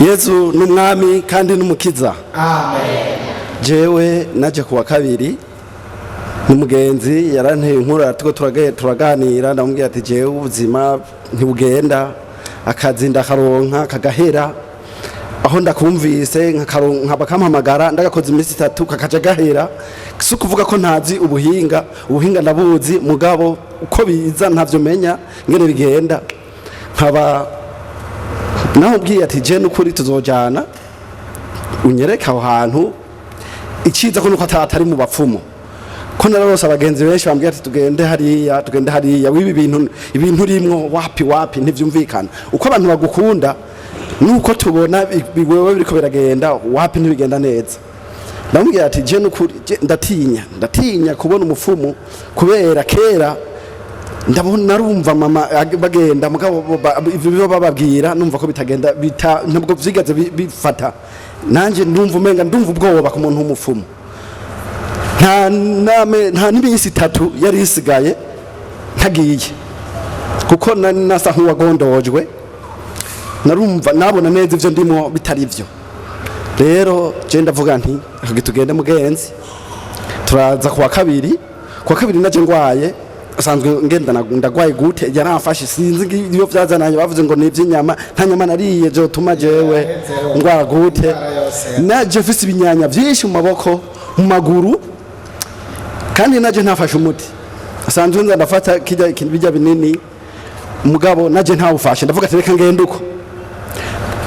Yesu n'umwami kandi n'umukiza. Amen. Jewe naje kuwa kabiri n'umugenzi yaranteye inkuru turaganira ndamubwira ati jewe ubuzima ntibugenda akazi ndakaronka kagahera aho ndakumvise nkaba kampamagara ndagakoze iminsi 3 kakaja gahera si kuvuga ko ntazi ubuhinga ndabuzi mugabo uko biza ntavyo menya ngene bigenda nkaba naho bwiye ati je n'ukuri tuzojana unyereka aho hantu iciza ko nuko atari mu bapfumu ko narose abagenzi benshi bambwiye ati tugende hariya wibi ibintu rimwo wapi ntivyumvikana uko abantu bagukunda nuko tubona wewe biriko biragenda wapi ntibigenda neza ndamubwira ati je n'ukuri ndatinya kubona umupfumu kubera kera ndabona narumva mama bagenda mugabo ivyo bababwira numva ko bitagenda ntabwo vyigaze bifata nanje ndumva umenga ndumva ubwoba ku muntu w'umupfumu nta n'imisi 3 yari isigaye ntagiye kuko nasa nk'uwagondojwe narumva nabona neza ivyo ndimo bitari vyo rero je ndavuga nti tugende mugenzi turaza kuwa kabiri naje ngwaye asanzwe ngenda ndagwaye gute yaramfashe sinzi iyo vyazananye bavuze ngo n'ivy'inyama nta nyama nariye je tuma jewe ngwara gute naje mfise ibinyanya vyinshi mu maboko mu maguru kandi naje ntafashe umuti asanzwe nza ndafata bijya binini mugabo naje ntawufashe ndavuga ati reka ngende uko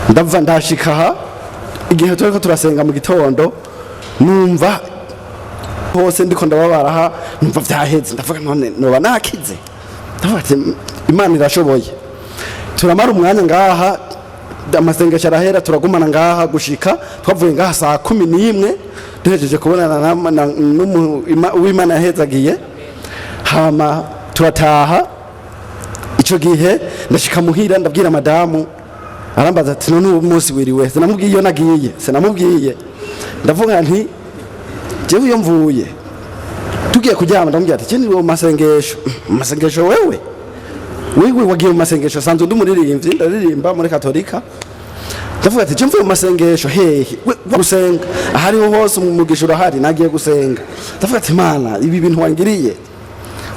ndava ndashika igihe turiko turasenga mu gitondo numva hose ndiko ndababaraha numva vyaheze ndavuga none noba nakize ndavuga ati Imana irashoboye turamara umwanya ngaha amasengesho arahera turagumana ngaha gushika twavuye ngaha saa 11 duhejeje kubonana n'Uwimana yahezagiye hama turataha ico gihe ndashika muhira ndabwira madamu arambaza ati none uwo munsi wiriwe sinamubwiye iyo nagiye sinamubwiye ndavuga nti jewe iyo mvuye tugiye kuryama ndamubwira ati cyane uwo masengesho wewe wagiye mu masengesho sanzwe ndumuririmbyi ndaririmba muri katolika ndavuga ati je mvuye mu masengesho hehe gusenga ahariho hose umugisha urahari nagiye gusenga ndavuga ati Mana ibi bintu wangiriye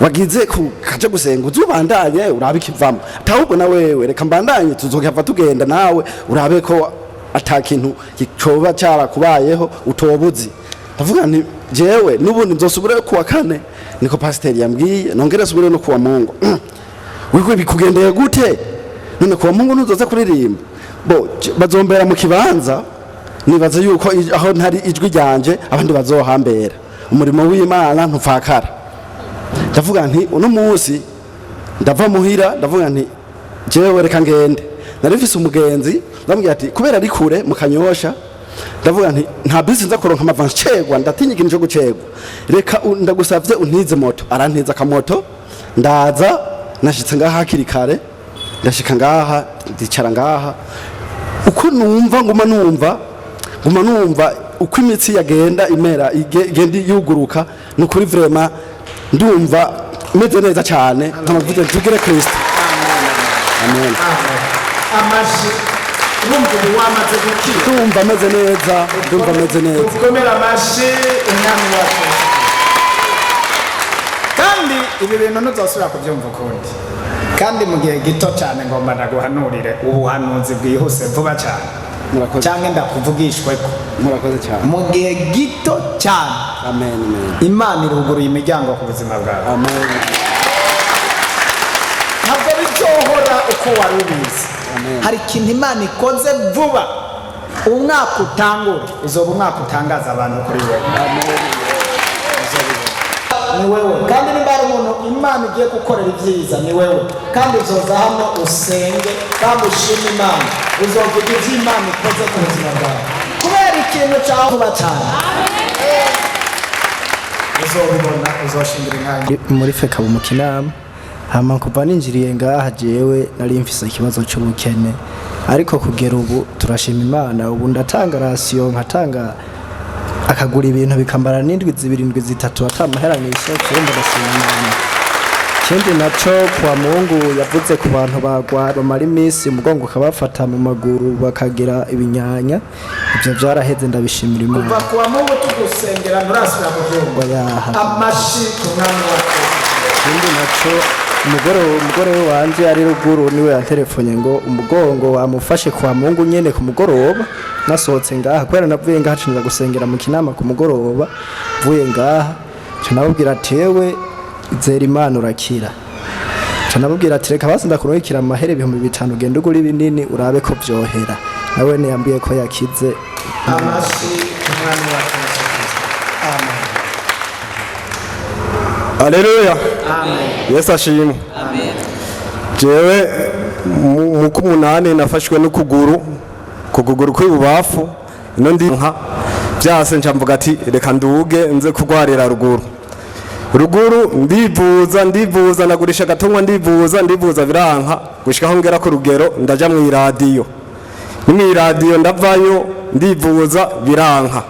wagize kaje gusenga uzubandanye urabe ikivamo atahubwo na wewe reka mbandanye tuzohava tugenda nawe urabe ko atakintu gicoba cyara kubayeho utobuzi ndavuga nti jewe nubundi nzosubire kuwa 4 niko pasiteri yambwiye nongere subire no kuwa Mungu wewe bikugendeye gute none kuwa Mungu nuzoza kuririmba bo bazombera mu kibanza nibaza yuko aho ntari ijwi ryanje abandi bazohambera umurimo w'Imana ntupfakara ndavuga nti uno munsi ndava muhira ndavuga nti jewe reka ngende narifise umugenzi ndamubwira ati kubera ari kure mu Kanyosha ndavuga nti nta bisi nza kuronka amavansi cegwa ndatinya ikintu cyo gucegwa reka ndagusavye untize moto arantiza akamoto ndaza nashitse ngaha hakiri kare ndashika ngaha ndicara ngaha uko nguma numva uko imitsi yagenda imera igenda yuguruka nukuri vraiment ndumva meze neza cyane nkamavuze tugire Kristo amen Amaji numva wamaze gukira ndumva meze neza ukomera amaji umwami wacu kandi ibi bintu ntuzosubira kubyumva ukundi kandi mu gihe gito cyane ngomba ndaguhanurire ubuhanuzi bwihuse vuba cyane cyangwa ndakuvugishweko murakoze cyane mu gihe gito cyane amen Imana iruguruye imiryango ku buzima bwawe amen ntabwo bizohora uko wari ubizi hari ikintu Imana ikoze vuba umwaka utangura uzoba umwaka utangaza abantu kuri wewe ni wewe kandi nimba ari umuntu Imana igiye gukorera ibyiza ni wewe kandi uzoza hano usenge kandi ushime Imana uzovuga ibyo Imana ikoze ku buzima bwawe kubera ikintu cyawe vuba cyane uzobibona uzoshingira inkangi muri feka mu Kinama hama kuva ninjiriye ngaha jewe nari mfise ikibazo cy'ubukene ariko kugera ubu turashima Imana ubu ndatanga rasiyo nkatanga akagura ibintu bikambara n'indwi 2 3 atamahera n'isoko ndashima Imana ikindi naco kwa Mungu yavuze ku bantu bamara iminsi umugongo ukabafata mu maguru bakagira ibinyanya, ibyo byaraheze ndabishimira Imana. Kuva kwa Mungu tugusengera nturasubira mu byumba amashi ku mwami wacu. Ikindi naco umugore wanje ari ruguru niwe yanterefone ngo umugongo wamufashe kwa Mungu nyene ku mugoroba, nasohotse ngaha kubera navuye ngaha cinza gusengera mu kinama ku mugoroba, vuye ngaha canabubwira ati yewe izera Imana urakira. Canabubwira ati reka basi ndakurungikira amahere 5,000 ugenda ugura ibinini urabe ko byohera. Nawe ne yambiye ko yakize. Amashi umwami wacu. Amen. Haleluya. Amen. Yesu ashimwe. Amen. Jewe mu kumunani nafashwe n'ukuguru kw'ibubafu ino ndi nka byase ncamvuga ati reka nduge nze kugwarira ruguru ndivuza nagurisha gatungwa ndivuza biranka gushikaho ngera ku rugero ndaja mu radio ndavayo ndivuza biranka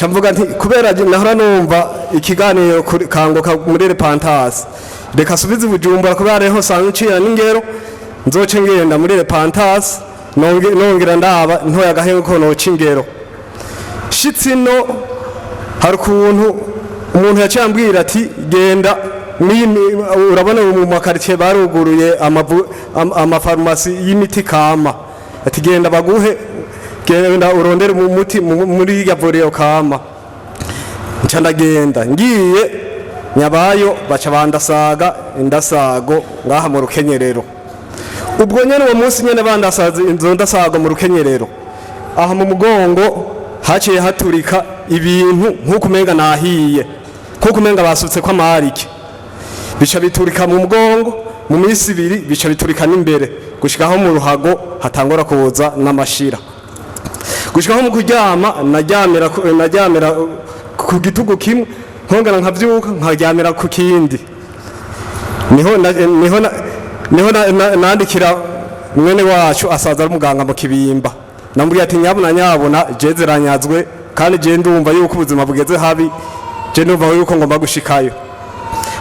camvuga nti kubera nahora numva ikiganiro kangoka muri Repentance reka subize Bujumbura kubera reho sancira n'ingero nzoce ngenda muri Repentance nongera ndaba ntoya gahengo ko no cingero shitsino hari kuntu umuntu yacambwira ati genda urabona mu makartie baruguruye amafarmasi y'imiti kama ati genda baguhe genda urondere mu muti muri yavuriro kama ncandagenda ngiye nyabayo baca bandasaga indasago ngaha mu rukenyerero ubwo nyene uwo munsi nyene bandasaze inzo ndasago mu rukenyerero aha mu mugongo haciye haturika ibintu nk'ukumenga nahiye kumenga basutse kwa marike bica biturika mu mugongo mu minsi 2 bica biturika n'imbere gushikaho mu ruhago hatangora kuza n'amashira gushikaho mu kuryama najyamira ku gitugu kimwe nkongera nkavyuka nkaryamira ku kindi niho nandikira mwene wacu asaza ari muganga mu Kibimba namburiye ati nyabuna jezeranyazwe kandi je ndumva yuko ubuzima bugeze habi je ndumva yuko ngomba gushikayo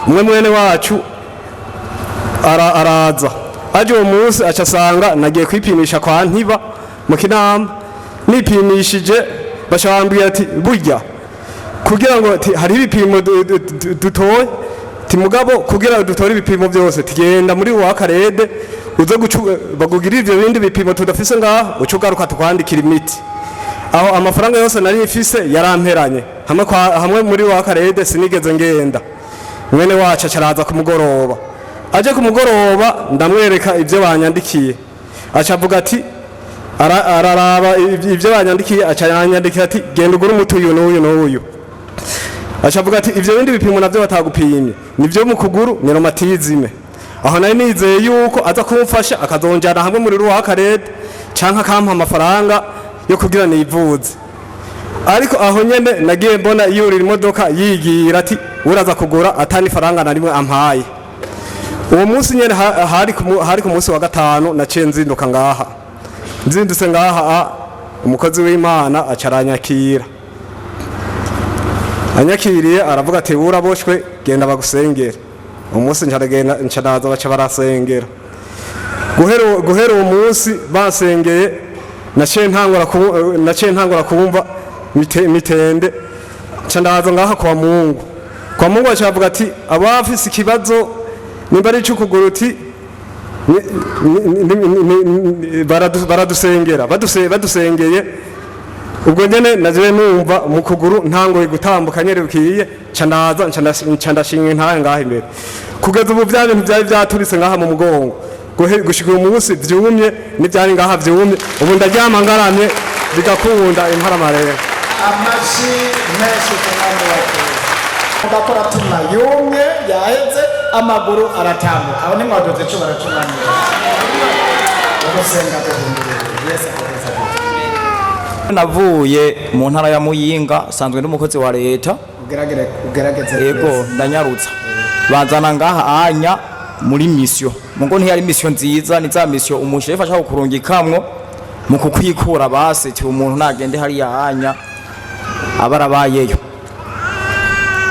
umwe mwene wacu araza aje uwo munsi acasanga nagiye kwipimisha kwa Ntiba mu Kinama nipimishije bashambwiye ati burya kugira ngo hari ibipimo dutoye timugabo kugira dutore ibipimo byose tugenda muri wa karede uzo bagugira ivyo bindi bipimo tudafise ngaha ucugaruka tukwandikira imiti aho amafaranga yose nari ifise yaramperanye hamwe muri wa karede sinigeze ngenda mwene wacu acaraza ku mugoroba aje ku mugoroba ndamwereka ivyo banyandikiye acavuga ati araraba ivyo banyandikiye acanyandikira ati genda ugura umuti uyu n'uyu acavuga ati ivyo bindi bipimo navyo batagupimye nivyo mu kuguru ni rheumatisme aho nari nizeye yuko aza kumfasha akazonjana hamwe muri ruwa karede canka kampa amafaranga yo kugira nivuze ariko aho nyene nagiye mbona yurira imodoka yigira ati uraza kugura atani faranga narimwe ampaye uwo munsi nyene hari ku munsi wa gatanu naciye nzindutse ngaha umukozi w'Imana acaranyakira anyakiriye aravuga ati uraboshwe genda bagusengera umunsi ncanaza baca barasengera guhera uwo munsi basengeye naciye ntangura kumva mitende candaza ngaha kwa Mungu acavuga ati abafise ikibazo nimba ari cy'ukuguru uti baradusengera badusengeye ubwo nyene naje numva mu kuguru ntangoye gutambuka nyerukiye candashinga ntaye ngaha imbere kugeza ubu bya bintu byari byaturitse ngaha mu mugongo gushika uyu munsi vyumye n'ivyari ngaha vyumye ubu ndaryama ngaramye bigakunda imparamarere amashi menshi kandi wake ndakora tuma yumye yaheze amaguru aratambuka aho nimwadoze cyo baracumanya ugusenga guhindura Yesu akoze navuye mu ntara ya Muyinga sanzwe n'umukozi wa leta ugerageze yego ndanyarutsa bazana ngaha anya muri mission mungo ntiyari mission nziza ni za mission umushefa ashaka kurungikamwo mu kukwikura base cyo umuntu nagende hari anya abarabayeyo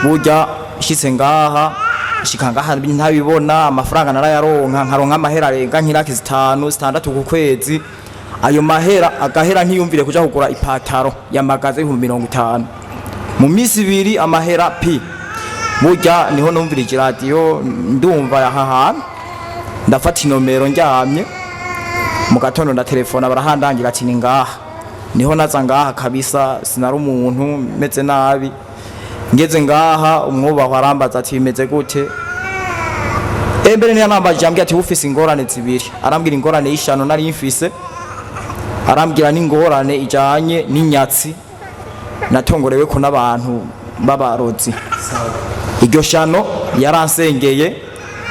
burya shitse ngaha shika ngaha ntabibona amafaranga narayaronka nkaronka amahera arenga nk'iraki 5 6 ku kwezi ayo mahera agahera ntiyumvire kuja kugura ipataro ya magaze 50 mu misi 2 amahera pi burya niho numvirije radio ndumva yahaha ndafata inomero njyamye mu gatondo nda telefona barahandangira ati ni ngaha niho naza ngaha kabisa sinari umuntu meze nabi ngeze ngaha umwubaho arambaza ati bimeze gute mbere niyo nambaje ambye ati ufise ingorane zibiri arambwira ingorane y'ishano nari mfise arambwira n'ingorane ijanye n'inyatsi natongorewe ko n'abantu babarozi iryo shano yaransengeye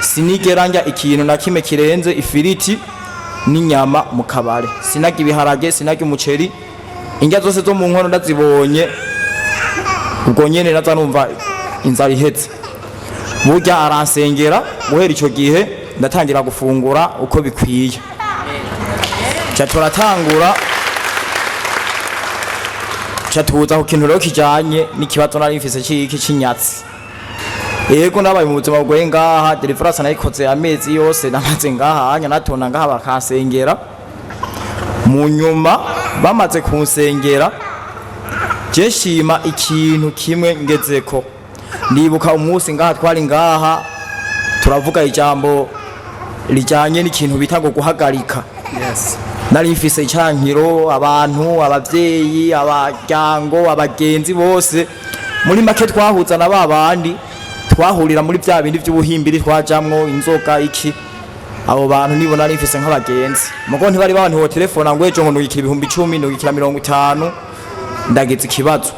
sinigera njya ikintu na kimwe kirenze ifiriti n'inyama mu kabare sinaga ibiharage sinaga umuceri indya zose zo mu nkono ndazibonye ubwo nyene naza numva inzara ihetse burya aransengera guhera ico gihe ndatangira gufungura uko bikwiye turatangura tuza ku kintu rero kijanye n'ikibazo nari mfise c'iki c'inyatsi yego nabaye mu buzima bwoye ngaha deliverance nayikoze amezi yose namaze ngaha anya natona ngaha bakansengera mu nyuma bamaze kunsengera je shima ikintu kimwe ngezeko ndibuka umunsi ngaha twari ngaha turavuga ijambo rijanye n'ikintu bita ngo guhagarika nari mfise icankiro abantu abavyeyi abajyango abagenzi bose muri make twahuza na babandi twahurira muri bya bindi by'ubuhimbiri twajamwo inzoga iki abo bantu nibo nari mfise nk'abagenzi mugo ntibari abantu ho telefona ngo ejo ngo nugikira 10,000 nugikira 50 ndageze ikibazo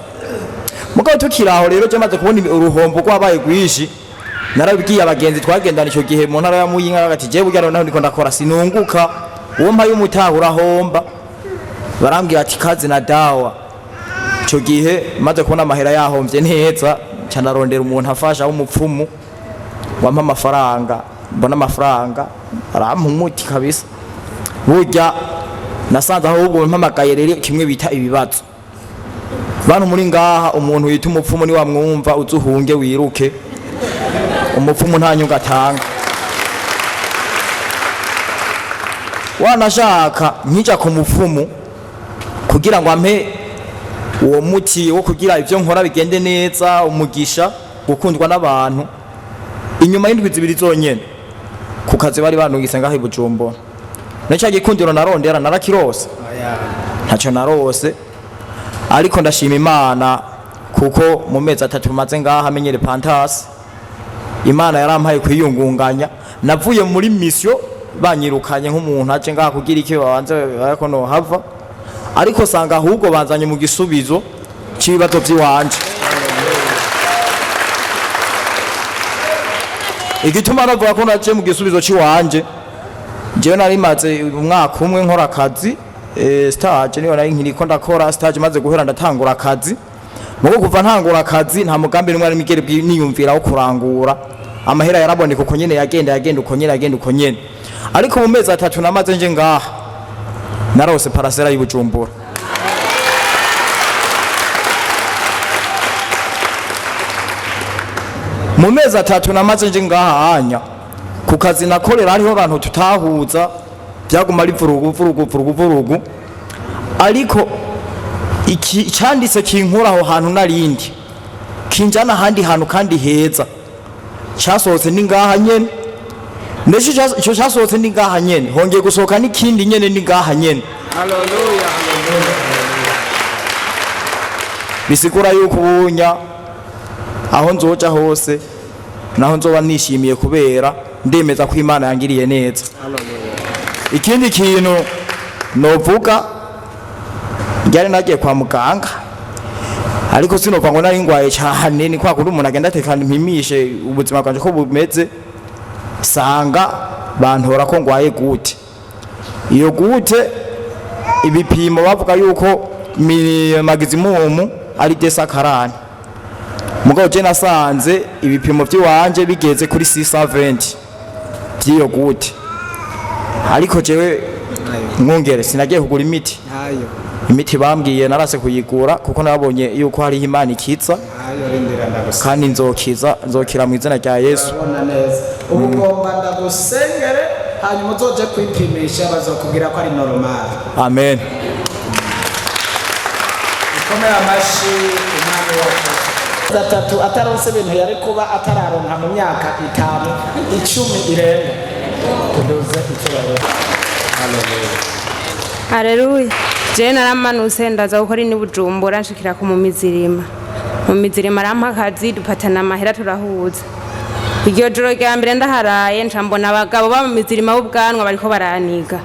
mugo tukiraho rero je maze kubona uruhombo rwabaye gwishi narabwiye abagenzi twagendana ico gihe mu ntara ya Muyinga agati je burya naho ndiko ndakora sinunguka uwo mpaye umutahura homba barambwira ati kazi na dawa ico gihe maze kubona amahera yahomvye neza canarondera umuntu afasha w'umupfumu wampa amafaranga mbona amafaranga arampa umuti kabisa burya nasanze ahubwo mpamagaye rero kimwe bita ibibazo bantu muri ngaha umuntu yita umupfumu ni wamwumva uzuhunge wiruke umupfumu nta nyunga atanga wanashaka nkija ku mupfumu kugira ngo ampe uwo muti wo kugira ivyo nkora bigende neza umugisha gukundwa n'abantu inyuma y'indwi zibiri zonyene ku kazi bari banungise ngaho iBujumbura naca gikundiro narondera narakirose ntaco narose ariko ndashima Imana kuko mu mezi 3 maze ngaha amenyere Pantasi Imana yarampaye kwiyungunganya navuye muri mission banyirukanye nk'umuntu aje ngaha kugira iki babanze ariko no hava ariko sanga ahubwo banzanye mu gisubizo c'ibibazo by'iwanje igituma navuga ko naje mu gisubizo c'iwanje jewe nari maze umwaka umwe nkora akazi stage niyo nari nkiri ko ndakora stage maze guhera ndatangura akazi mugo kuva ntangura akazi nta mugambi nimwe ari migere niyumviraho kurangura amahera yaraboneka uko nyene yagenda uko nyene ariko mu mezi 3 namaze nje ngaha narose parasera y'Ibujumbura mu mezi 3 namaze nje ngaha anya ku kazi nakorera hariho abantu tutahuza byaguma ari vurugu ariko iki cyanditse kinkura aho hantu narindi kinjana handi hantu kandi heza cyasohotse ni ngaha nyene ndetse cyo cyasohotse ni ngaha nyene hongeye gusohoka n'ikindi nyene ni ngaha nyene haleluya bisigura yuko ubunya aho nzoja hose naho nzoba nishimiye kubera ndemeza ko Imana yangiriye neza ikindi kintu novuga njyane nagiye kwa muganga ariko sinova ngo nari ngwaye cyane ni kwa kundi umuntu agenda atekana impimishe ubuzima bwanje ko bumeze sanga bantora ko ngwaye gute iyo gute ibipimo bavuga yuko magisimumu ari desakarani mugabo je nasanze ibipimo by'iwanje bigeze kuri 670 by'iyo gute ariko jewe mwongere sinagiye kugura imiti imiti bambwiye narase kuyigura kuko nabonye yuko hariho Imana ikiza kandi nzokira mu izina rya Yesu. urabona neza ubu ngomba ndagusengere hanyuma uzoje kwipimisha bazokubwira ko ari normal. Amen. Ikomeye amashi umwami wacu. Gatatu ataronse ibintu yari kuba atararonka mu myaka 5 10 irenga. Tuduze icyubahiro. Haleluya. Je naramanutse ndaza gukora ni Bujumbura nshikira ku mu mizirima arampa akazi dupatana amahera turahuza. Iryo joro rya mbere ndaharaye ncambona abagabo ba mu mizirima b'ubwanwa bariko baraniga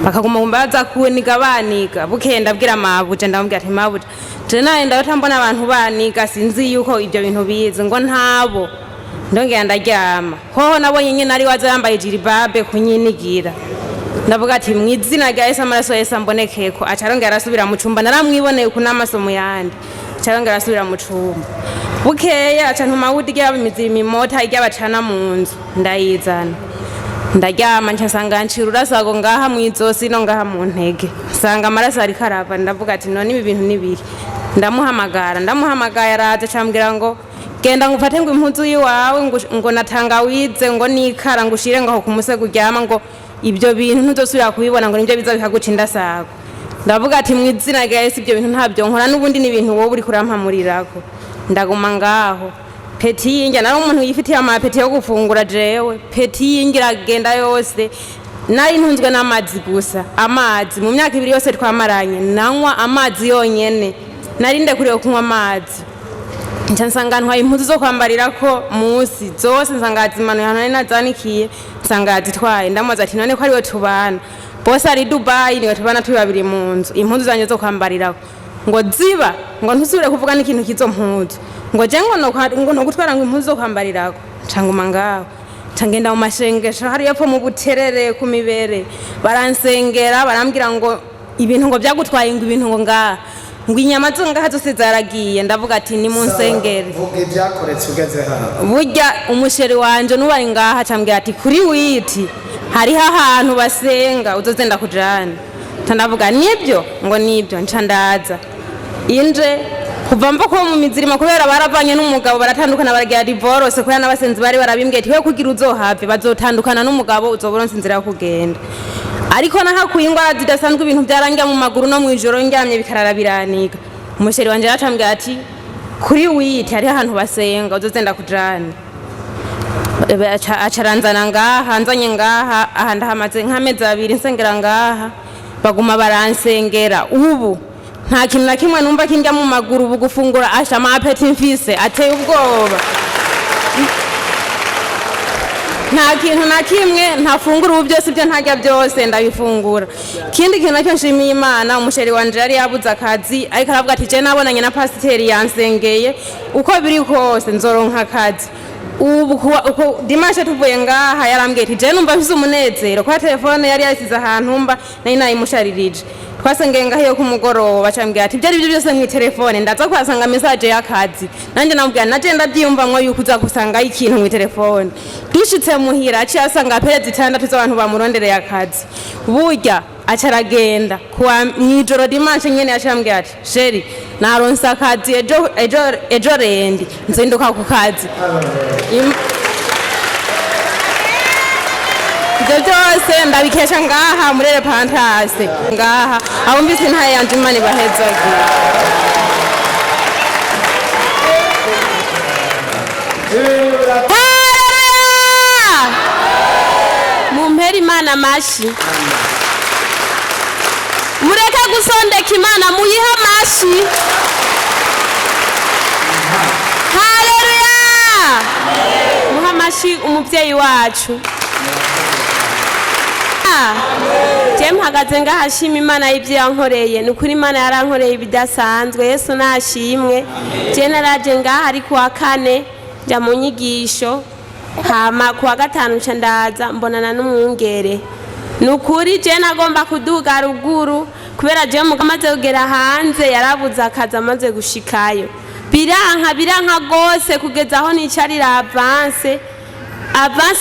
bakaguma kumbaza kuweniga baniga bukenda bwira mabuje ndamubwira ati mabuje je naye ndatambona abantu baniga sinzi yuko ibyo bintu bize ngo ntabo ndongera ndaryama hoho nabonye nyine ari waza yambaye jiribabe kunyinigira ndavuga ati mwizina rya Yesu amaraso Yesu ambonekeko acarongera arasubira mu cumba naramwiboneye ku n'amasomo yandi acarongera arasubira mu cumba bukeye aca ntuma wudigira imizirima imota ijya bacana mu nzu ndayizana ndaryama nsanga ncira urasago ngaha mwizosi no ngaha mu ntege sanga amaraso ari karava ndavuga ati none ibi bintu nibiri ndamuhamagara araza cambwira ngo genda ngufate ngo impuzu yiwawe ngo natanga wize ngo nikara ngo ushire ngaho ku musego uryama ngo ibyo bintu ntuzosubira kubibona ngo nibyo biza bikaguca indasago ndavuga ati mwizina rya Yesu ibyo bintu ntabyo nkora n'ubundi ni ibintu wowe uri kurampamurirako ndaguma ngaho peti yinjya nari umuntu yifitiye amapeti yo gufungura jewe peti yinjira agenda yose nari ntunzwe n'amazi gusa amazi mu myaka 2 yose twamaranye nanywa amazi yonyene nari ndekuriye kunywa amazi nsanga ntwaye impuzu zo kwambarirako musi zose nsanga zimano yana nazanikiye nsanga zitwaye ndamubaza ati none ko ari we tubana bose ari Dubai niwe tubana turi babiri mu nzu impuzu zanje zo kwambarirako ngo ziba ngo ntusubire kuvuga n'ikintu kizo mpuzu ngo je ngo no gutwara ngo impuzu zo kwambarirako canguma ngaho cangenda mu mashengesho hari yapfo mu buterere ku mibere baransengera barambwira ngo ibintu ngo byagutwaye ngo ibintu ngo ngaha ngo inyama zo ngaha zose zaragiye ndavuga ati ni mu nsengere vuga ibyakoretse ugeze hano burya umusheri wanje nubari ngaha cambwira ati kuri witi hariho ahantu basenga uzozenda kujana tandavuga nibyo ngo nibyo ncandaza inje kuva mva ko mu mizirima kubera baravanye n'umugabo baratandukana baragira divorce kubera n'abasenzi bari barabimbwiye tiwe kugira uzohave bazotandukana n'umugabo uzoboronse inzira yo kugenda ariko nahakuye ingwara zidasanzwe ibintu byarangira mu maguru no mwijoro ndyamye bikarara biraniga umusheri wanje yacambwira ati kuri witi hari ahantu basenga uzozenda kujana acaranzana ngaha nzanye ngaha ahandi hamaze nk'amezi 2 nsengera ngaha baguma baransengera ubu nta kintu na kimwe numva kindya mu maguru ubu gufungura asha amapeti mfise ateye ubwoba nta kintu na kimwe ntafungura ubu byose ibyo ntajya byose ndabifungura kindi kintu nacyo nshimiye Imana umusheri wanje yari yabuze akazi ariko aravuga ati je nabonanye na pasiteri yansengeye uko biri kose nzoronka akazi ubu dimanche tuvuye ngaha yarambwiye ati je numva mfise umunezero kwa telefone yari yasize ahantu mba nari nayimusharirije twasengeye ngaho ku mugoroba cambwira ati byari byo byose mu telefone ndaza kwasanga message y'akazi nanje namubwira naje ndabyumva mwo yuko uza kusanga ikintu mu telefone dushitse muhira aci asanga perezi 6 z'abantu bamurondereye akazi burya acaragenda kwa mwijoro dimanche nyene yacambwira ati sheri naronse akazi ejo rendi nzinduka ku kazi ibyo byose ndabikesha ngaha muri repantase ngaha aho mbise ntaye yanje Imana ibahezagira mumpera Imana amashi mureke gusondeka Imana muyiha amashi haleluya muha amashi umuvyeyi wacu je mpagaze ngahashima Imana y'ivyo yankoreye nukuri Imana yarankoreye ibidasanzwe Yesu nashimwe je naraje ngaha ari kuwa 4 nja mu nyigisho hama kuwa 5 nca ndaza mbonana n'umwungere nukuri je nagomba kuduga ruguru kubera je mugamaze kugera hanze yarabuze akazi amaze gushikayo biranka gose kugeza aho nicarira avance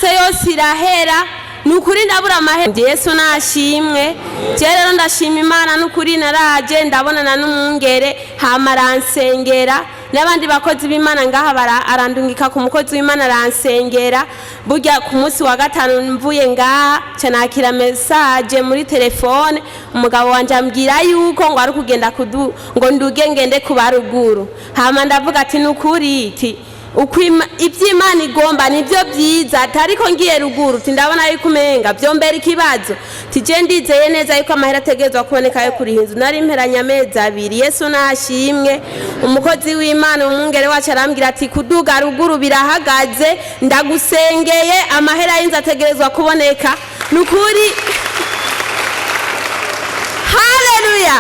yose irahera nukuri ndabura amahera. Yesu nashimwe. Je rero ndashima Imana nukuri naraje ndabonana n'umwungere hama aransengera n'abandi bakozi b'Imana ngaha arandungika ku mukozi w'Imana aransengera. Burya ku munsi wa gatanu mvuye ngaha canakira message muri telefone umugabo wanje ambwira yuko ngo ari kugenda ngo nduge ngende ku baruguru. Hama ndavuga ati nukuri iti iby'Imana igomba nibyo byiza atariko ngiye ruguru ndabona yuko umenga byombera ikibazo tije ndizeye neza yuko amahera ategezwa kuboneka yo kuri hinzu nari imperanya amezi 2. Yesu nashimwe. Umukozi w'Imana umwungere wacu arambwira ati kuduga ruguru birahagaze ndagusengeye amahera y'inzu ategerezwa kuboneka nukuri. Haleluya.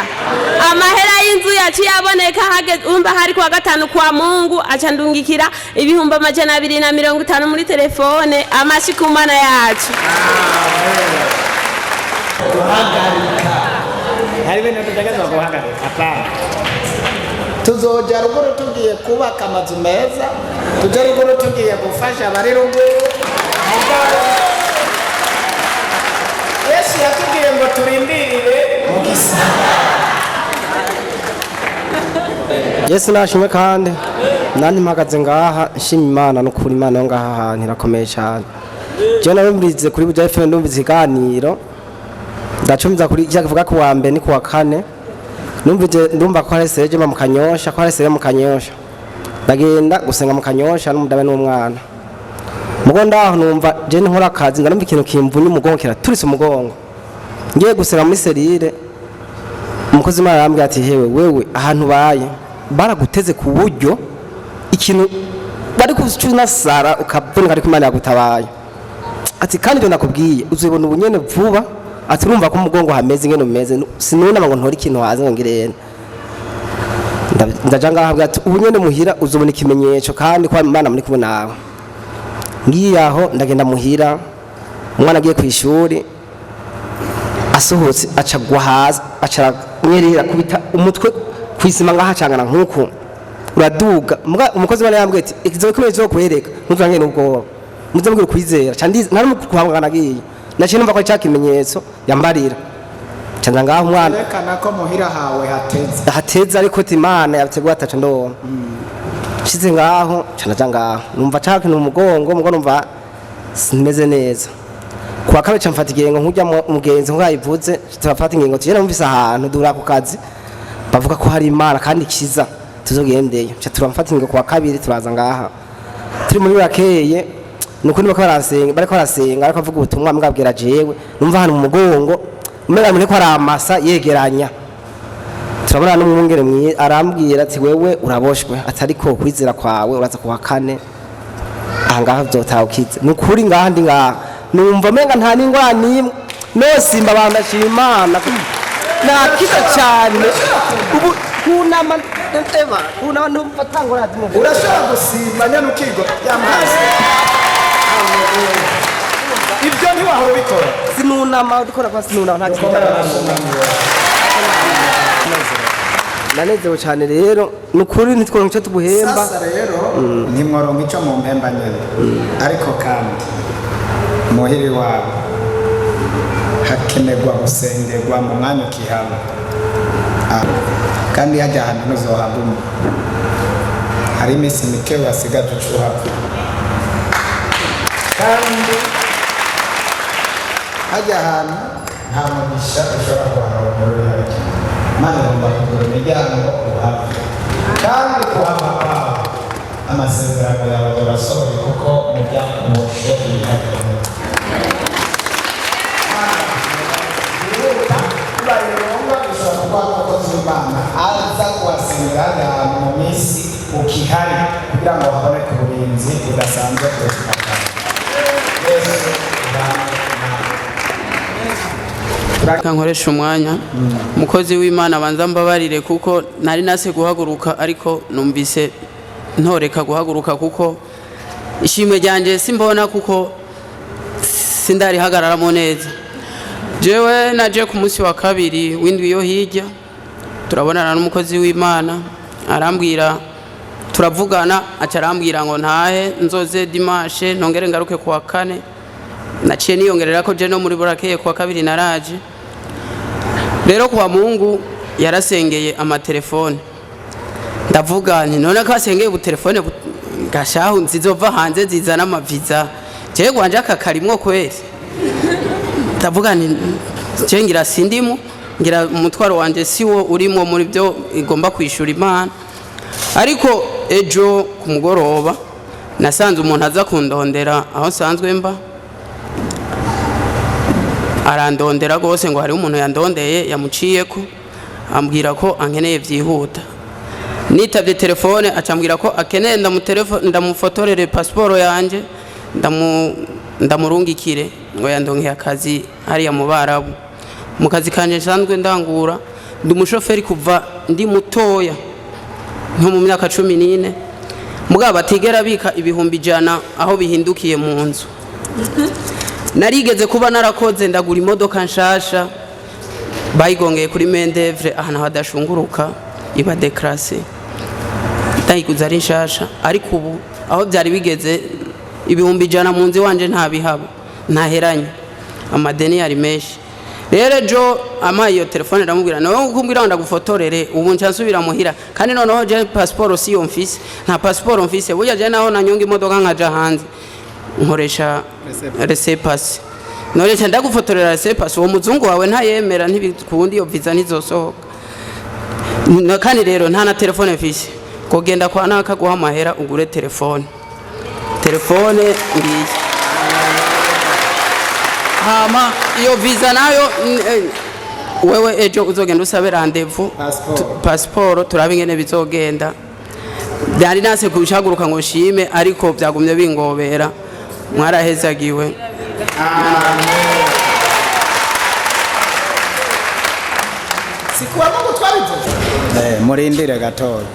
Amahera y'inzu yacu yaboneka hageze umba hari kwa gatanu kwa Mungu aca ndungikira ibihumbi 250 muri telefone. Amashi ku Mana yacu. Guhagarika hari ibintu tutegerezwa guhagarika apana. Tuzoja ruguru tugiye kubaka amazu meza, tuja ruguru tugiye gufasha abari ruguru. Yesu yatubwiye ngo turindirire mu gisagara. Yesu nashimwe kandi nandi mpagaze ngaha nshima Imana no kuri Imana yo ngaha ahantu irakomeye cyane. Je narumvirize kuri Buja FM ndumvirize iganiro ndacumiza kuri cyavuga ku wa mbere ni ku wa kane ndumva ko hari seje mu Kanyosha ko hari seje mu Kanyosha bagenda gusenga mu Kanyosha n'umudabe n'umwana mugo ndaho numva je nkora akazi ndarumva ikintu kimvunye umugongo kiraturise umugongo ngiye gusera muri serire umukozi Imana arambwira ati hewe wewe ahantu baye baraguteze ku buryo ikintu bari kucuna sara ukabona ari Imana yagutabaye ati kandi byo nakubwiye uzibona ubunyene vuba ati urumva ko umugongo hameze ngene umeze sinuna ngo ntori ikintu haze ngo ngirene ndaja ngahabwa ati ubunyene muhira uzobona ikimenyetso kandi ko Imana muri kumwe nawe ngiyaho ndagenda muhira umwana agiye ku ishuri asohotse acagwa hasi acaranyerera kubita umutwe kwisima ngaha cangana nkuko uraduga umukozi Imana yambwiye ati ikizo kimwe cyo kwereka ntuzange n'ubwo muzambwira kwizera cyandi nari mu kuhangana nagiye naciye numva ko cyakimenyetso yambarira cyanda ngaho umwana rekana ko muhira hawe hateze ariko Imana yategwa ataca ndo shize ngaho cyana ngaho numva caka no mugongo numva simeze neza kwa kabe camfata igengo nkujya umugenzi nkayivuze turafata ingengo tugera numvise ahantu dura ku kazi bavuga ko hari Imana kandi kiza tuzogendeye cyo turamfata ingengo kwa kabiri turaza ngaha turi muri rakeye nuko niba bariko barasenga ariko avuga ubutumwa mbwabwira jewe numva hano mu mugongo umera muri ko aramasa yegeranya turabona n'umwungere mwiye arambwira ati wewe uraboshwe atari ko kwizera kwawe uraza kuwa kane ahangaha byotawukize nukuri ngaha ndi ngaha numva menga nta ningwa nimwe no simba bandashima Imana nakiza cyane ubu kunama nteba kunama ntumfatangura ati muvuga urashobora gusimba nyanukigo yamazi ibyo ntiwahora ubikora sinunama dukora kwa sinunama nta kintu nanezewe cyane rero nukuri nitwo ncyo tubuhemba sasa rero ntimworonka ico mu mpemba nyene ariko kandi muhiri wawe hakenerwa gusengerwa mu mwanya ukihaba kandi hajya ahantu ntuzohaguma hari iminsi mike wasigaje ucuhapfa kandi hajya ahantu nta mugisha ushobora kuharonka Imana igomba kugura imiryango uhava kandi kuhava kwawe amasezerano yawe urasohoye kuko umuryango umushe ibihagije bibaye ngombwa ushobora kuba umukozi w'Imana aza kuhasengera ahantu mu minsi ukihari kugira ngo haboneke uburinzi budasanzwe ku buzima bwawe. nkoresha umwanya umukozi w'Imana banza mbabarire kuko nari nase guhaguruka ariko numvise ntoreka guhaguruka kuko ishimwe ryanje simbona kuko sindari hagararamo neza jewe naje ku munsi wa kabiri windwi yo hirya turabonana n'umukozi w'Imana arambwira turavugana acarambwira ngo ntahe nzoze dimanche nongere ngaruke ku wa kane naciye niyongerera ko je no muri burakeye kwa kabiri naraje rero kwa Mungu yarasengeye amatelefone ndavuga nti none ko asengeye ubutelefone gashahu nzizova hanze zizana amaviza je gwanje akakarimwo kweri ndavuga nti je ngira sindimu ngira umutwaro wanje siwo urimo muri byo igomba kwishura Imana ariko ejo ku mugoroba nasanze umuntu aza kundondera aho sanzwe mba arandondera gose ngo hari umuntu yandondeye yamuciyeko ambwira ko ankeneye vyihuta nitavye telefone acambwira ko akeneye ndamufotorere passport yanje ndamurungikire ngo yandonkeye akazi hariya mu Barabu mu kazi kanje nsanzwe ndangura ndi umushoferi kuva ndi mutoya nko mu myaka 14 mugabo atigera bika ibihumbi 100 aho bihindukiye mu nzu narigeze kuba narakoze ndagura imodoka nshasha bayigongeye kuri Mendevre ahantu hadashunguruka iba declassé ndayiguza ari nshasha ariko ubu aho byari bigeze ibihumbi 100 mu nzu wanje ntabihaba ntaheranye amadeni yari meshi rero jo ama iyo telefone ndamubwira nawe ukumbwira ndagufotorere ubu nsubira muhira kandi noneho je passport si yo mfise nta passport mfise burya je naho nanyonga imodoka nkaja hanze nkoresha resepasi none cyane ndagufotorera resepasi uwo muzungu wawe ntayemera ntibikundi iyo visa ntizosohoka kandi rero nta na telefone mfise kogenda kwa naka guha amahera ugure telefone ngiye hama iyo visa nayo wewe ejo uzogenda usabe rendezvous passport turabe ingene bizogenda byari nase kubihaguruka ngo shime ariko byagumye bingobera mwarahezagiwe sikuwa Mungu twabivuze murindire gatoya